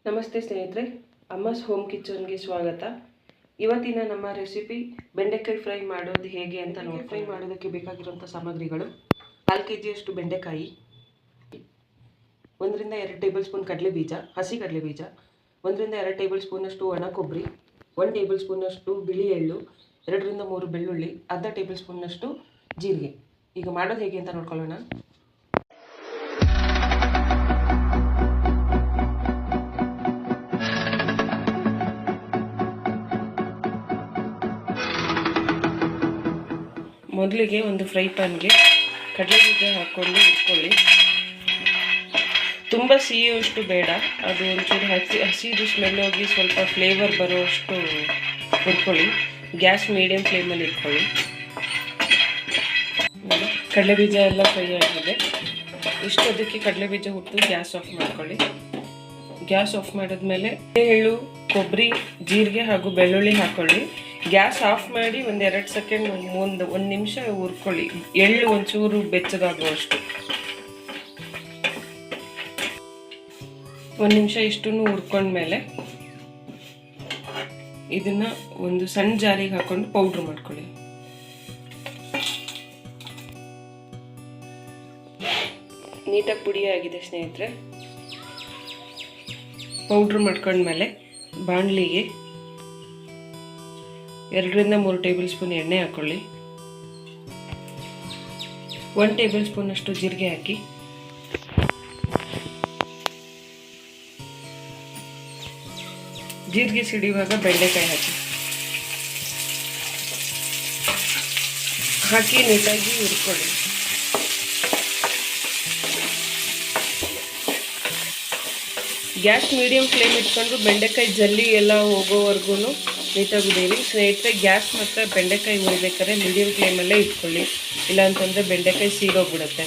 ನಮಸ್ತೆ ಸ್ನೇಹಿತರೆ, ಅಮ್ಮಸ್ ಹೋಮ್ ಕಿಚನ್ಗೆ ಸ್ವಾಗತ. ಇವತ್ತಿನ ನಮ್ಮ ರೆಸಿಪಿ ಬೆಂಡೆಕಾಯಿ ಫ್ರೈ ಮಾಡೋದು ಹೇಗೆ ಅಂತ ನೋಡಿ. ಫ್ರೈ ಮಾಡೋದಕ್ಕೆ ಬೇಕಾಗಿರುವಂಥ ಸಾಮಗ್ರಿಗಳು: 4 kg ಬೆಂಡೆಕಾಯಿ, 1 ರಿಂದ 2 ಟೇಬಲ್ ಸ್ಪೂನ್ ಕಡಲೆ ಬೀಜ, ಹಸಿ ಕಡಲೆ ಬೀಜ, 1 ರಿಂದ 2 ಟೇಬಲ್ ಸ್ಪೂನ್ ಒಣ ಕೊಬ್ಬರಿ, 1 ಟೇಬಲ್ ಸ್ಪೂನ್ ಬಿಳಿ ಎಳ್ಳು, 2 ರಿಂದ 3 ಬೆಳ್ಳುಳ್ಳಿ, ಅರ್ಧ ಟೇಬಲ್ ಸ್ಪೂನ್ ಜೀರಿಗೆ. ಈಗ ಮಾಡೋದು ಹೇಗೆ ಅಂತ ನೋಡ್ಕೊಳ್ಳೋಣ. ಮೊದಲಿಗೆ ಒಂದು ಫ್ರೈ ಪ್ಯಾನ್ಗೆ ಕಡಲೆ ಬೀಜ ಹಾಕ್ಕೊಂಡು ಹುರ್ಕೊಳ್ಳಿ. ತುಂಬ ಸಿಹಿಯಷ್ಟು ಬೇಡ, ಅದು ಒಂಚೂರು ಹಸಿದು ಸ್ಮೆಲ್ ಹೋಗಿ ಸ್ವಲ್ಪ ಫ್ಲೇವರ್ ಬರೋಷ್ಟು ಹುರ್ಕೊಳ್ಳಿ. ಗ್ಯಾಸ್ ಮೀಡಿಯಮ್ ಫ್ಲೇಮಲ್ಲಿ ಇಟ್ಕೊಳ್ಳಿ. ಕಡಲೆ ಬೀಜ ಎಲ್ಲ ಫ್ರೈ ಆಗಿದೆ. ಇಷ್ಟೊಂದಕ್ಕೆ ಕಡಲೆ ಬೀಜ ಹುಟ್ಟು ಗ್ಯಾಸ್ ಆಫ್ ಮಾಡ್ಕೊಳ್ಳಿ. ಗ್ಯಾಸ್ ಆಫ್ ಮಾಡಿದ್ಮೇಲೆ ಎಳ್ಳು, ಕೊಬ್ಬರಿ, ಜೀರಿಗೆ ಹಾಗೂ ಬೆಳ್ಳುಳ್ಳಿ ಹಾಕ್ಕೊಳ್ಳಿ. ಗ್ಯಾಸ್ ಆಫ್ ಮಾಡಿ 1-2 ಸೆಕೆಂಡ್ ಒಂದು ನಿಮಿಷ ಹುರ್ಕೊಳ್ಳಿ. ಎಳ್ಳು ಒಂಚೂರು ಬೆಚ್ಚಗಾಗುವಷ್ಟು 1 ನಿಮಿಷ ಇಷ್ಟನ್ನು ಹುರ್ಕೊಂಡ್ಮೇಲೆ ಇದನ್ನ ಒಂದು ಸಣ್ಣ ಜಾರಿಗೆ ಹಾಕೊಂಡು ಪೌಡ್ರ್ ಮಾಡ್ಕೊಳ್ಳಿ. ನೀಟಾಗಿ ಪುಡಿ ಆಗಿದೆ ಸ್ನೇಹಿತರೆ. ಪೌಡ್ರ್ ಮಾಡ್ಕೊಂಡ್ಮೇಲೆ ಬಾಣಲಿಗೆ 2 ರಿಂದ 3 ಟೇಬಲ್ ಸ್ಪೂನ್ ಎಣ್ಣೆ ಹಾಕೊಳ್ಳಿ. 1 ಟೇಬಲ್ ಸ್ಪೂನ್ ಜೀರಿಗೆ ಹಾಕಿ. ಜೀರಿಗೆ ಸಿಡಿಯುವಾಗ ಬೆಂಡೆಕಾಯಿ ಹಾಕಿ ನೀಟಾಗಿ ಹುರ್ಕೊಳ್ಳಿ. ಗ್ಯಾಸ್ ಮೀಡಿಯಮ್ ಫ್ಲೇಮ್ ಇಟ್ಕೊಂಡು ಬೆಂಡೆಕಾಯಿ ಜಲ್ಲಿ ಎಲ್ಲ ಹೋಗೋವರೆಗೂ ನೀಟಾಗಿ ಹುರಿಯಿರಿ. ಸ್ನೇಹಿತರೆ, ಗ್ಯಾಸ್ ಮತ್ತು ಬೆಂಡೆಕಾಯಿ ಹುರಿಬೇಕಾದ್ರೆ ಮೀಡಿಯಮ್ ಫ್ಲೇಮಲ್ಲೇ ಇಟ್ಕೊಳ್ಳಿ, ಇಲ್ಲಾಂತಂದರೆ ಬೆಂಡೆಕಾಯಿ ಸೀದೋಗ್ಬಿಡುತ್ತೆ.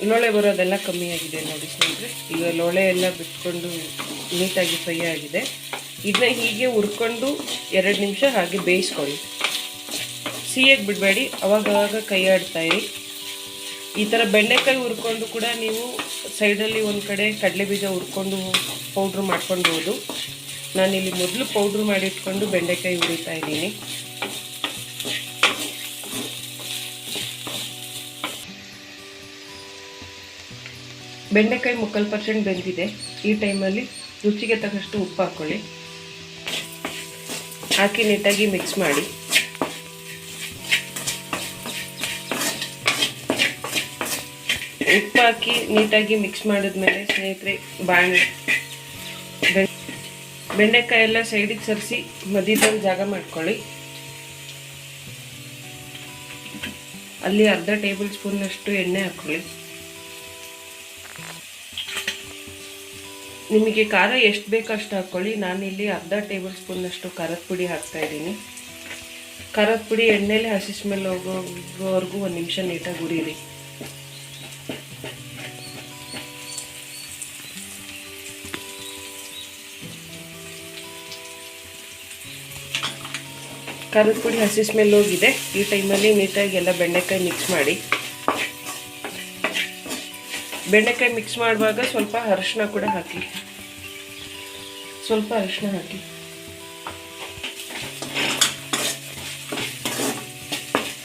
ಲೋಳೆ ಬರೋದೆಲ್ಲ ಕಮ್ಮಿ ಆಗಿದೆ ನೋಡಿ ಸ್ನೇಹಿತರೆ. ಈಗ ಲೋಳೆ ಎಲ್ಲ ಬಿಟ್ಕೊಂಡು ನೀಟಾಗಿ ಫ್ರೈ ಆಗಿದೆ. ಇದನ್ನ ಹೀಗೆ ಹುರ್ಕೊಂಡು 2 ನಿಮಿಷ ಹಾಗೆ ಬೇಯಿಸ್ಕೊಳ್ಳಿ. ಸಿಹಿಯಾಗಿ ಬಿಡಬೇಡಿ, ಅವಾಗವಾಗ ಕೈ ಆಡ್ತಾ ಇರಿ. ಈ ಥರ ಬೆಂಡೆಕಾಯಿ ಹುರ್ಕೊಂಡು ಕೂಡ ನೀವು ಸೈಡಲ್ಲಿ ಒಂದು ಕಡೆ ಕಡಲೆ ಬೀಜ ಹುರ್ಕೊಂಡು ಪೌಡ್ರ್ ಮಾಡ್ಕೊಳ್ಬೋದು. ನಾನಿಲ್ಲಿ ಮೊದಲು ಪೌಡ್ರ್ ಮಾಡಿಟ್ಕೊಂಡು ಬೆಂಡೆಕಾಯಿ ಹುರಿತಾ ಇದ್ದೀನಿ. ಬೆಂಡೆಕಾಯಿ 3/4% ಬೆಂದಿದೆ. ಈ ಟೈಮಲ್ಲಿ ರುಚಿಗೆ ತಕ್ಕಷ್ಟು ಉಪ್ಪು ಹಾಕ್ಕೊಳ್ಳಿ. ಹಾಕಿ ನೀಟಾಗಿ ಮಿಕ್ಸ್ ಮಾಡಿ. ಉಪ್ಪು ಹಾಕಿ ನೀಟಾಗಿ ಮಿಕ್ಸ್ ಮಾಡಿದ್ಮೇಲೆ ಸ್ನೇಹಿತರೆ, ಬೆಂಡೆಕಾಯಿ ಎಲ್ಲ ಸೈಡಿಗೆ ಸರಿಸಿ ಮಧ್ಯದಲ್ಲಿ ಜಾಗ ಮಾಡ್ಕೊಳ್ಳಿ. ಅಲ್ಲಿ ಅರ್ಧ ಟೇಬಲ್ ಸ್ಪೂನ್ ಎಣ್ಣೆ ಹಾಕ್ಕೊಳ್ಳಿ. ನಿಮಗೆ ಖಾರ ಎಷ್ಟು ಬೇಕೋ ಅಷ್ಟು ಹಾಕ್ಕೊಳ್ಳಿ. ನಾನಿಲ್ಲಿ ಅರ್ಧ ಟೇಬಲ್ ಸ್ಪೂನ್ ಖಾರದ ಪುಡಿ ಹಾಕ್ತಾ ಇದ್ದೀನಿ. ಖಾರದ ಪುಡಿ ಎಣ್ಣೆಲಿ ಹಸಿ ಸ್ಮೆಲ್ ಹೋಗೋವರೆಗೂ 1 ನಿಮಿಷ ನೀಟಾಗಿ ಹುರಿಯಿರಿ. ಖಾರದ ಪುಡಿ ಹಸಿ ಸ್ಮೆಲ್ ಹೋಗಿದೆ. ಈ ಟೈಮಲ್ಲಿ ನೀಟಾಗಿ ಎಲ್ಲ ಬೆಂಡೆಕಾಯಿ ಮಿಕ್ಸ್ ಮಾಡಿ. ಬೆಂಡೆಕಾಯಿ ಮಿಕ್ಸ್ ಮಾಡುವಾಗ ಸ್ವಲ್ಪ ಅರಿಶಿನ ಕೂಡ ಹಾಕಿ.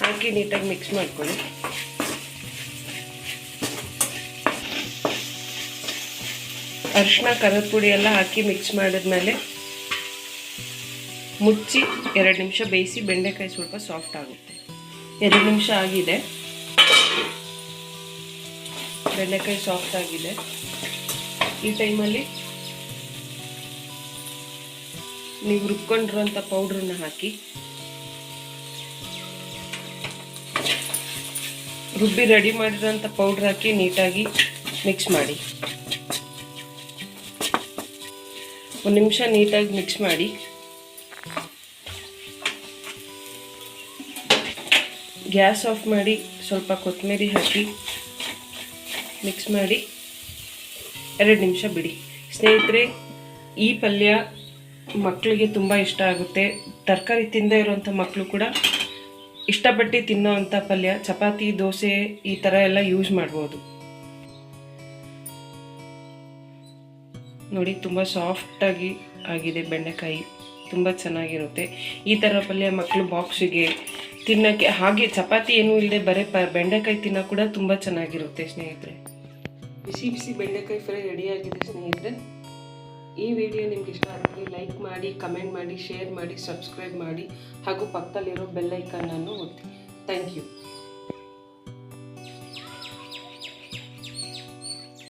ಹಾಕಿ ನೀಟಾಗಿ ಮಿಕ್ಸ್ ಮಾಡ್ಕೊಳ್ಳಿ. ಅರಿಶಿನ, ಖಾರದ ಪುಡಿ ಎಲ್ಲ ಹಾಕಿ ಮಿಕ್ಸ್ ಮಾಡಿದ್ಮೇಲೆ ಮುಚ್ಚಿ 2 ನಿಮಿಷ ಬೇಯಿಸಿ. ಬೆಂಡೆಕಾಯಿ ಸ್ವಲ್ಪ ಸಾಫ್ಟ್ ಆಗುತ್ತೆ. 2 ನಿಮಿಷ ಆಗಿದೆ. ಬೆಂಡೆಕಾಯಿ ಸಾಫ್ಟ್ ಆಗಿದೆ. ಈ ಟೈಮಲ್ಲಿ ನೀವು ರುಬ್ಕೊಂಡಿರುವಂಥ ಪೌಡ್ರನ್ನ ಹಾಕಿ. ರುಬ್ಬಿ ರೆಡಿ ಮಾಡಿರೋಂಥ ಪೌಡ್ರ್ ಹಾಕಿ ನೀಟಾಗಿ ಮಿಕ್ಸ್ ಮಾಡಿ. 1 ನಿಮಿಷ ನೀಟಾಗಿ ಮಿಕ್ಸ್ ಮಾಡಿ. ಗ್ಯಾಸ್ ಆಫ್ ಮಾಡಿ ಸ್ವಲ್ಪ ಕೊತ್ತಂಬರಿ ಹಾಕಿ ಮಿಕ್ಸ್ ಮಾಡಿ 2 ನಿಮಿಷ ಬಿಡಿ. ಸ್ನೇಹಿತರೆ, ಈ ಪಲ್ಯ ಮಕ್ಕಳಿಗೆ ತುಂಬ ಇಷ್ಟ ಆಗುತ್ತೆ. ತರಕಾರಿ ತಿಂದೇ ಇರುವಂಥ ಮಕ್ಕಳು ಕೂಡ ಇಷ್ಟಪಟ್ಟು ತಿನ್ನೋ ಅಂಥ ಪಲ್ಯ. ಚಪಾತಿ, ದೋಸೆ ಈ ಥರ ಎಲ್ಲ ಯೂಸ್ ಮಾಡ್ಬೋದು. ನೋಡಿ, ತುಂಬ ಸಾಫ್ಟಾಗಿ ಆಗಿದೆ ಬೆಂಡೆಕಾಯಿ, ತುಂಬ ಚೆನ್ನಾಗಿರುತ್ತೆ. ಈ ಥರ ಪಲ್ಯ ಮಕ್ಕಳು ಬಾಕ್ಸಿಗೆ ತಿನ್ನೋಕ್ಕೆ, ಹಾಗೆ ಚಪಾತಿ ಏನೂ ಇಲ್ಲದೆ ಬರೀ ಬೆಂಡೆಕಾಯಿ ತಿನ್ನೋ ಕೂಡ ತುಂಬ ಚೆನ್ನಾಗಿರುತ್ತೆ ಸ್ನೇಹಿತರೆ. ಬಿಸಿ ಬಿಸಿ ಬೆಂಡೆಕಾಯಿ ಫ್ರೈ ರೆಡಿಯಾಗಿದೆ ಸ್ನೇಹಿತರೆ. ಈ ವಿಡಿಯೋ ನಿಮ್ಗೆ ಇಷ್ಟ ಆದರೆ ಲೈಕ್ ಮಾಡಿ, ಕಮೆಂಟ್ ಮಾಡಿ, ಶೇರ್ ಮಾಡಿ, ಸಬ್ಸ್ಕ್ರೈಬ್ ಮಾಡಿ ಹಾಗೂ ಪಕ್ಕದಲ್ಲಿರೋ ಬೆಲ್ ಐಕಾನನ್ನು ಒತ್ತಿ. Thank you.